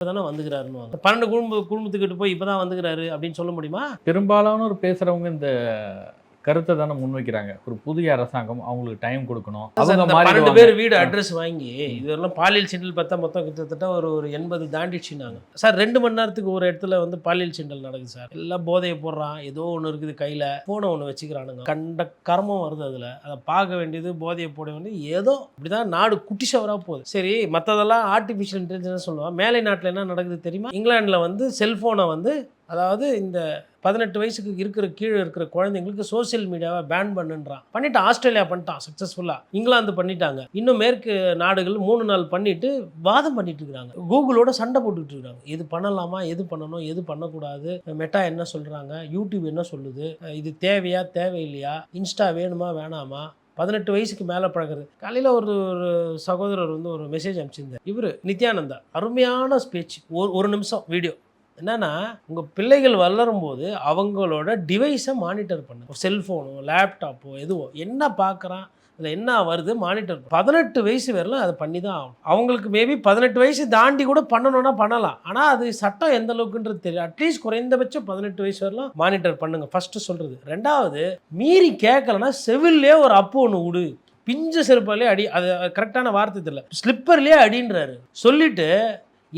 தானே வந்துக்கிறாருன்னு 12 குடும்பத்துக்கிட்ட போய் இப்பதான் வந்துக்கிறாரு அப்படின்னு சொல்ல முடியுமா? பெரும்பாலானோர் பேசுறவங்க இந்த கருத்தை தானே முன்வைக்கிறாங்க. ஒரு புதிய அரசாங்கம் அவங்களுக்கு டைம் கொடுக்கணும். அவங்க 12 பேர் வீடு அட்ரஸ் வாங்கி இதெல்லாம் பாலியல் சீண்டல் பார்த்தா மொத்தம் கிட்டத்தட்ட ஒரு 80 தாண்டிடுச்சுனாங்க சார். 2 மணி நேரத்துக்கு ஒரு இடத்துல வந்து பாலியல் சீண்டல் நடக்குது சார். எல்லாம் போதையை போடுறான், ஏதோ ஒன்று இருக்குது கையில், ஃபோனை ஒன்று வச்சுக்கிறானுங்க. கண்ட கர்மம் வருது அதில். அதை பார்க்க வேண்டியது, போதையை போட வேண்டியது, ஏதோ இப்படிதான் நாடு குட்டிச்சவராக போகுது. சரி, மற்றதெல்லாம் ஆர்டிஃபிஷியல் இன்டெலிஜென்ஸ் சொல்லுவாங்க. மேலை நாட்டில் என்ன நடக்குது தெரியுமா? இங்கிலாண்டில் வந்து செல்ஃபோனை வந்து, அதாவது இந்த 18 வயசுக்கு இருக்கிற கீழே இருக்கிற குழந்தைங்களுக்கு சோசியல் மீடியாவை பேன் பண்ணுன்றான். பண்ணிட்டு ஆஸ்திரேலியா பண்ணிட்டான் சக்ஸஸ்ஃபுல்லாக. இங்கிலாந்து பண்ணிட்டாங்க. இன்னும் மேற்கு நாடுகள் 3 நாள் பண்ணிட்டு வாதம் பண்ணிட்டு இருக்கிறாங்க. கூகுளோட சண்டை போட்டுக்கிட்டு இருக்காங்க. இது பண்ணலாமா, எது பண்ணணும், எது பண்ணக்கூடாது, மெட்டா என்ன சொல்கிறாங்க, யூடியூப் என்ன சொல்லுது, இது தேவையா தேவையில்லையா, இன்ஸ்டா வேணுமா வேணாமா, 18 வயசுக்கு மேலே பழகிறது. காலையில் ஒரு சகோதரர் வந்து ஒரு மெசேஜ் அனுப்பிச்சிருந்தார். இவர் நித்யானந்தா, அருமையான ஸ்பீச், ஒரு நிமிஷம் வீடியோ. என்னன்னா, உங்கள் பிள்ளைகள் வளரும் போது அவங்களோட டிவைஸை மானிட்டர் பண்ணு. செல்ஃபோனோ லேப்டாப்போ எதுவோ என்ன பார்க்குறான், அதில் என்ன வருது மானிட்டர். 18 வயசு வரலாம் அதை பண்ணி தான் ஆகும். அவங்களுக்கு மேபி 18 வயசு தாண்டி கூட பண்ணணும்னா பண்ணலாம். ஆனால் அது சட்டம் எந்த அளவுக்குன்றது தெரியும். அட்லீஸ்ட் குறைந்தபட்சம் 18 வயசு வரலாம் மானிட்டர் பண்ணுங்க, ஃபஸ்ட்டு சொல்கிறது. ரெண்டாவது, மீறி கேட்கலன்னா செவிலே ஒரு அப்பு ஒன்று விடு, பிஞ்ச செருப்பாலே அடி. அது கரெக்டான வார்த்தை தெரியல, ஸ்லிப்பர்லேயே அடின்றாரு. சொல்லிட்டு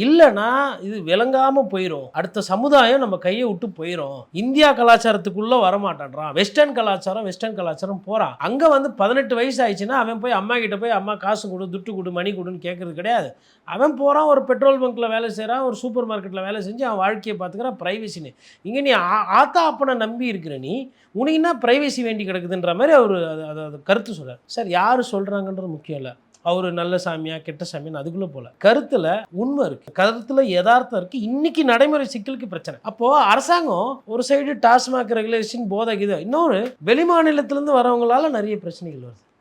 இல்லைன்னா இது விளங்காமல் போயிடும், அடுத்த சமுதாயம் நம்ம கையை விட்டு போயிடும், இந்தியா கலாச்சாரத்துக்குள்ளே வரமாட்டான்றான். வெஸ்டர்ன் கலாச்சாரம் போகிறான். அங்கே வந்து 18 வயசு ஆயிடுச்சுன்னா அவன் போய் அம்மா கிட்ட போய் அம்மா காசு கொடு, துட்டு கொடு, மணி கொடுன்னு கேட்குறது கிடையாது. அவன் போகிறான், ஒரு பெட்ரோல் பங்க்கில் வேலை செய்கிறான், ஒரு சூப்பர் மார்க்கெட்டில் வேலை செஞ்சு அவன் வாழ்க்கையை பார்த்துக்கிறான். ப்ரைவசின்னு இங்கே நீ ஆத்தா அப்பனை நம்பி இருக்கிற நீ, உனக்கு என்ன ப்ரைவசி வேண்டி கிடக்குதுன்ற மாதிரி அவர் அது கருத்து சொல்கிறார். சார், யார் சொல்கிறாங்கன்றது முக்கியம் இல்லை. அவர் நல்ல சாமியா கெட்ட சாமியான்னு அதுக்குள்ளே போல. கருத்தில் உண்மை இருக்குது, கருத்தில் யதார்த்தம் இருக்குது. இன்றைக்கி நடைமுறை சிக்கலுக்கு பிரச்சனை. அப்போது அரசாங்கம் ஒரு சைடு டாஸ்மாக் ரெகுலேஷன், போதை இது, இன்னொரு வெளி மாநிலத்திலேருந்து வரவங்களால நிறைய பிரச்சனைகள் வருது.